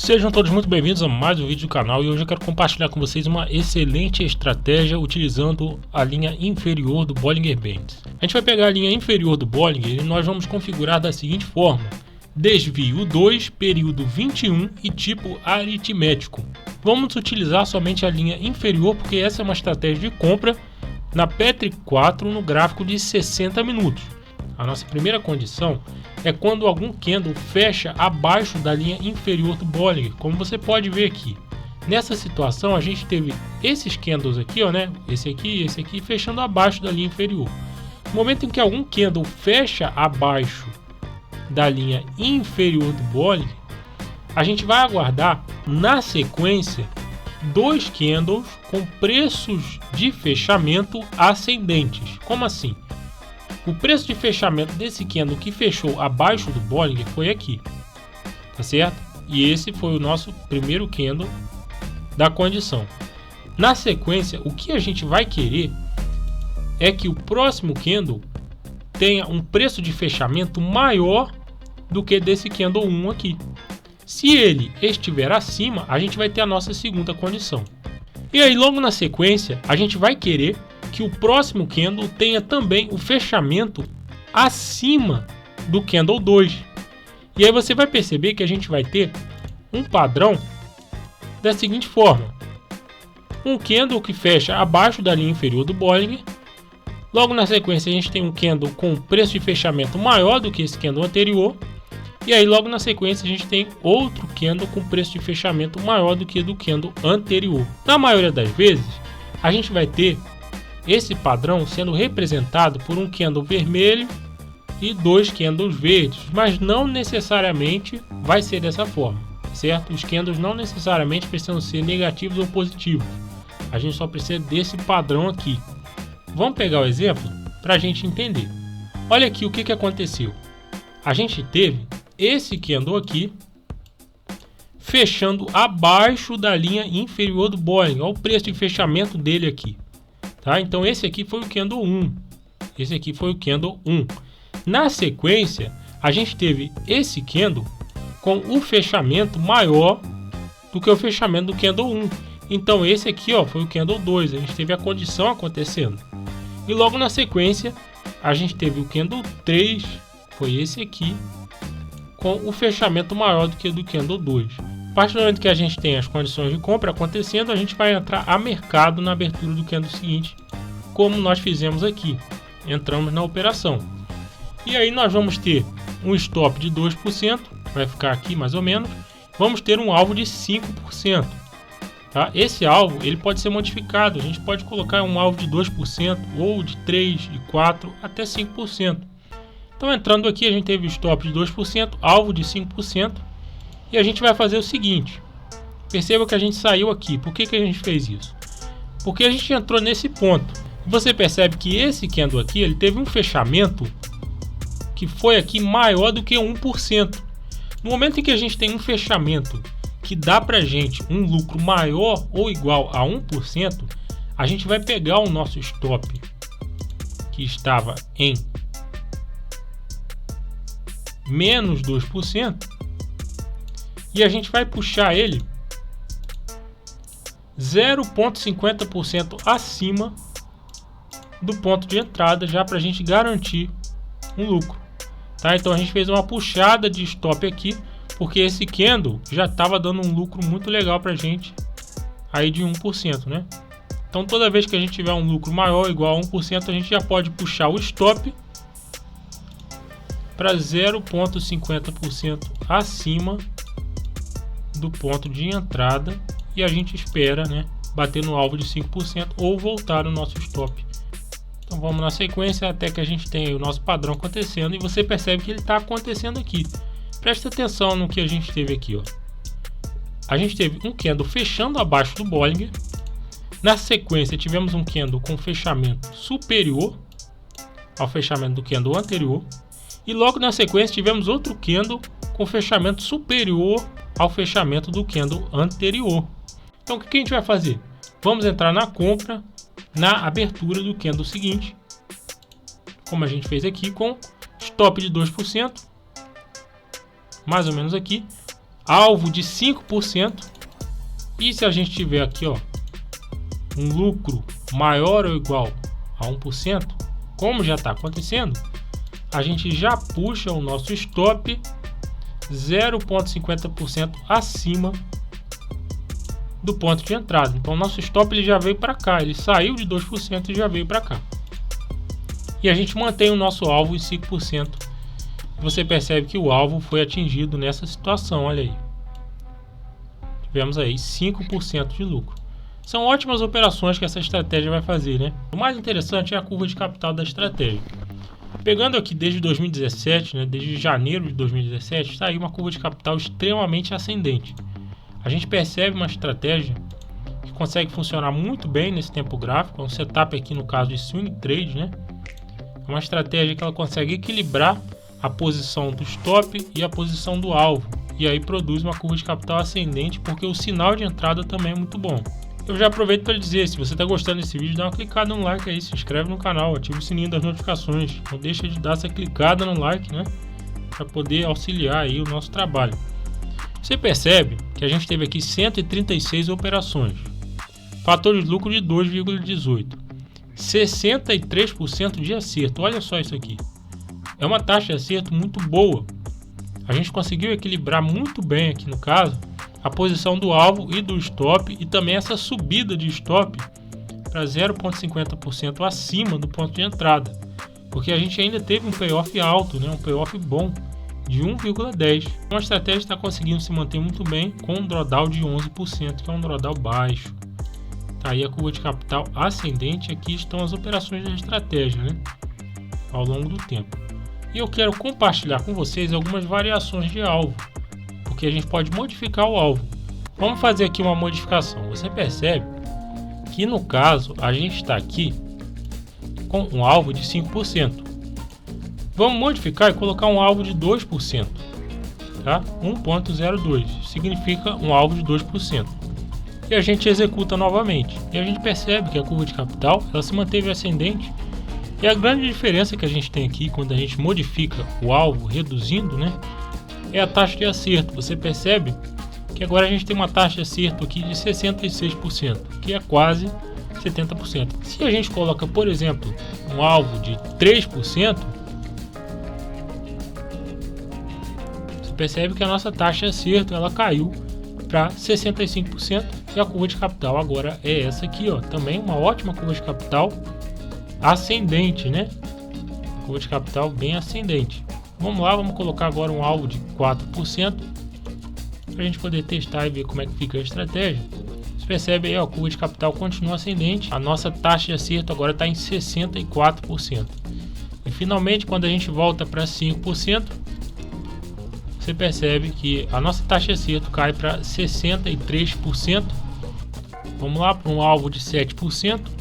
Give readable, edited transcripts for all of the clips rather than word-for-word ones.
Sejam todos muito bem-vindos a mais um vídeo do canal e hoje eu quero compartilhar com vocês uma excelente estratégia utilizando a linha inferior do Bollinger Bands. A gente vai pegar a linha inferior do Bollinger e nós vamos configurar da seguinte forma: desvio 2, período 21 e tipo aritmético. Vamos utilizar somente a linha inferior porque essa é uma estratégia de compra na Petri 4 no gráfico de 60 minutos. A nossa primeira condição é quando algum candle fecha abaixo da linha inferior do Bollinger, como você pode ver aqui. Nessa situação a gente teve esses candles aqui, ó, né? Esse aqui fechando abaixo da linha inferior. No momento em que algum candle fecha abaixo da linha inferior do Bollinger, a gente vai aguardar na sequência dois candles com preços de fechamento ascendentes. Como assim? O preço de fechamento desse candle que fechou abaixo do Bollinger foi aqui, tá certo? E esse foi o nosso primeiro candle da condição. Na sequência, o que a gente vai querer é que o próximo candle tenha um preço de fechamento maior do que desse candle 1 aqui. Se ele estiver acima, a gente vai ter a nossa segunda condição. E aí logo na sequência, a gente vai querer que o próximo candle tenha também o fechamento acima do candle 2. E aí você vai perceber que a gente vai ter um padrão da seguinte forma: um candle que fecha abaixo da linha inferior do Bollinger. Logo na sequência a gente tem um candle com preço de fechamento maior do que esse candle anterior. E aí logo na sequência a gente tem outro candle com preço de fechamento maior do que do candle anterior. Na maioria das vezes a gente vai ter esse padrão sendo representado por um candle vermelho e dois candles verdes, mas não necessariamente vai ser dessa forma, certo? Os candles não necessariamente precisam ser negativos ou positivos, a gente só precisa desse padrão aqui. Vamos pegar o exemplo para a gente entender. Olha aqui o que aconteceu. A gente teve esse candle aqui fechando abaixo da linha inferior do Bollinger. Olha o preço de fechamento dele aqui. Tá? Então esse aqui foi o candle 1. Esse aqui foi o candle 1. Na sequência, a gente teve esse candle com o fechamento maior do que o fechamento do candle 1. Então esse aqui, ó, foi o candle 2. A gente teve a condição acontecendo. E logo na sequência, a gente teve o candle 3, foi esse aqui, com o fechamento maior do que o do candle 2. A partir do momento que a gente tem as condições de compra acontecendo, a gente vai entrar a mercado na abertura do candle seguinte, como nós fizemos aqui. Entramos na operação. E aí nós vamos ter um stop de 2%, vai ficar aqui mais ou menos. Vamos ter um alvo de 5%. Tá? Esse alvo ele pode ser modificado, a gente pode colocar um alvo de 2%, ou de 3%, de 4%, até 5%. Então entrando aqui a gente teve o stop de 2%, alvo de 5%. E a gente vai fazer o seguinte: perceba que a gente saiu aqui. Por que a gente fez isso? Porque a gente entrou nesse ponto. Você percebe que esse candle aqui ele teve um fechamento que foi aqui maior do que 1%. No momento em que a gente tem um fechamento que dá pra gente um lucro maior ou igual a 1%, a gente vai pegar o nosso stop que estava em menos 2%. E a gente vai puxar ele 0,50% acima do ponto de entrada, já para a gente garantir um lucro. Tá? Então a gente fez uma puxada de stop aqui, porque esse candle já estava dando um lucro muito legal para a gente, aí de 1%, né? Então toda vez que a gente tiver um lucro maior ou igual a 1%, a gente já pode puxar o stop para 0,50% acima do ponto de entrada, e a gente espera, né, bater no alvo de 5% ou voltar o nosso stop. Então vamos na sequência até que a gente tenha o nosso padrão acontecendo, e você percebe que ele está acontecendo aqui. Presta atenção no que a gente teve aqui, ó. A gente teve um candle fechando abaixo do Bollinger. Na sequência tivemos um candle com fechamento superior ao fechamento do candle anterior, e logo na sequência tivemos outro candle com fechamento superior ao fechamento do candle anterior. Então o que a gente vai fazer? Vamos entrar na compra na abertura do candle seguinte, como a gente fez aqui, com stop de 2%, mais ou menos aqui, alvo de 5%. E se a gente tiver aqui, ó, um lucro maior ou igual a 1%, como já está acontecendo, a gente já puxa o nosso stop 0,50% acima do ponto de entrada. Então o nosso stop ele já veio para cá, ele saiu de 2% e já veio para cá. E a gente mantém o nosso alvo em 5%. Você percebe que o alvo foi atingido nessa situação, olha aí. Tivemos aí 5% de lucro. São ótimas operações que essa estratégia vai fazer, né? O mais interessante é a curva de capital da estratégia. Pegando aqui desde 2017, né, desde janeiro de 2017, está aí uma curva de capital extremamente ascendente. A gente percebe uma estratégia que consegue funcionar muito bem nesse tempo gráfico. É um setup aqui no caso de swing trade, né? É uma estratégia que ela consegue equilibrar a posição do stop e a posição do alvo. E aí produz uma curva de capital ascendente porque o sinal de entrada também é muito bom. Eu já aproveito para dizer, se você está gostando desse vídeo, dá uma clicada no like aí, se inscreve no canal, ativa o sininho das notificações. Não deixa de dar essa clicada no like, né? Para poder auxiliar aí o nosso trabalho. Você percebe que a gente teve aqui 136 operações. Fator de lucro de 2,18. 63% de acerto. Olha só isso aqui. É uma taxa de acerto muito boa. A gente conseguiu equilibrar muito bem aqui no caso a posição do alvo e do stop e também essa subida de stop para 0,50% acima do ponto de entrada, porque a gente ainda teve um payoff alto, né? Um payoff bom de 1,10. Então a estratégia está conseguindo se manter muito bem com um drawdown de 11%, que é um drawdown baixo. Tá aí a curva de capital ascendente. Aqui estão as operações da estratégia, né? Ao longo do tempo. E eu quero compartilhar com vocês algumas variações de alvo, porque a gente pode modificar o alvo. Vamos fazer aqui uma modificação. Você percebe que no caso a gente está aqui com um alvo de 5%. Vamos modificar e colocar um alvo de 2%, tá? 1,02 significa um alvo de 2%. E a gente executa novamente. E a gente percebe que a curva de capital ela se manteve ascendente. E a grande diferença que a gente tem aqui quando a gente modifica o alvo, reduzindo, né, é a taxa de acerto. Você percebe que agora a gente tem uma taxa de acerto aqui de 66%, que é quase 70%. Se a gente coloca, por exemplo, um alvo de 3%, você percebe que a nossa taxa de acerto ela caiu para 65% e a curva de capital agora é essa aqui, ó, também uma ótima curva de capital ascendente, né? Curva de capital bem ascendente. Vamos lá, vamos colocar agora um alvo de 4% para a gente poder testar e ver como é que fica a estratégia. Você percebe aí, ó, a curva de capital continua ascendente. A nossa taxa de acerto agora está em 64%. E finalmente, quando a gente volta para 5%, você percebe que a nossa taxa de acerto cai para 63%. Vamos lá para um alvo de 7%.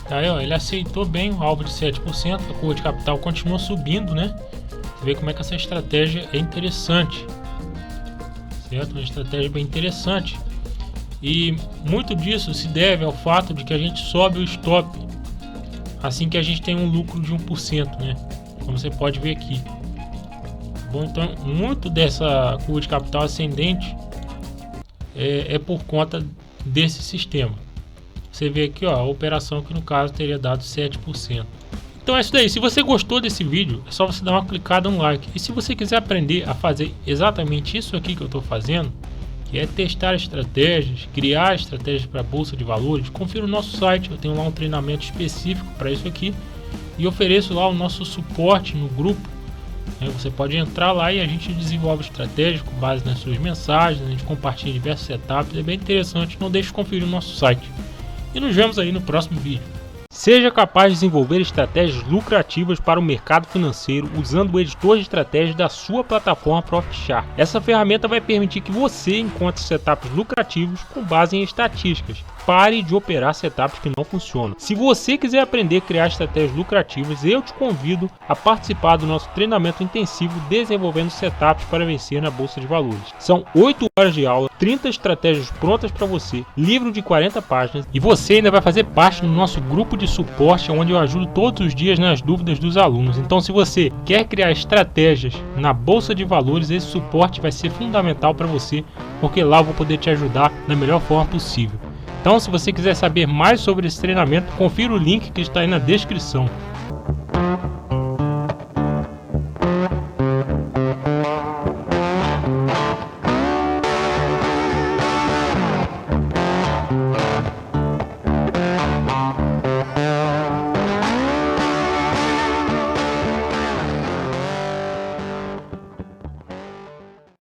Aí, ó, ele aceitou bem o alvo de 7%, a curva de capital continua subindo, né? Você vê como é que essa estratégia é interessante, certo? Uma estratégia bem interessante. E muito disso se deve ao fato de que a gente sobe o stop assim que a gente tem um lucro de 1%, né? Como você pode ver aqui. Bom, então, muito dessa curva de capital ascendente é por conta desse sistema. Você vê aqui, ó, a operação que no caso teria dado 7%. Então é isso daí. Se você gostou desse vídeo, é só você dar uma clicada no like. E se você quiser aprender a fazer exatamente isso aqui que eu estou fazendo, que é testar estratégias, criar estratégias para a bolsa de valores, confira o nosso site. Eu tenho lá um treinamento específico para isso aqui e ofereço lá o nosso suporte no grupo. Você pode entrar lá e a gente desenvolve estratégias com base nas suas mensagens. A gente compartilha diversos setups. É bem interessante. Não deixe de conferir o nosso site. E nos vemos aí no próximo vídeo. Seja capaz de desenvolver estratégias lucrativas para o mercado financeiro usando o editor de estratégias da sua plataforma ProfitChart. Essa ferramenta vai permitir que você encontre setups lucrativos com base em estatísticas. Pare de operar setups que não funcionam. Se você quiser aprender a criar estratégias lucrativas, eu te convido a participar do nosso treinamento intensivo desenvolvendo setups para vencer na Bolsa de Valores. São 8 horas de aula 30 estratégias prontas para você, livro de 40 páginas, e você ainda vai fazer parte do nosso grupo de suporte, onde eu ajudo todos os dias nas dúvidas dos alunos. Então, se você quer criar estratégias na Bolsa de Valores, esse suporte vai ser fundamental para você, porque lá eu vou poder te ajudar da melhor forma possível. Então, se você quiser saber mais sobre esse treinamento, confira o link que está aí na descrição.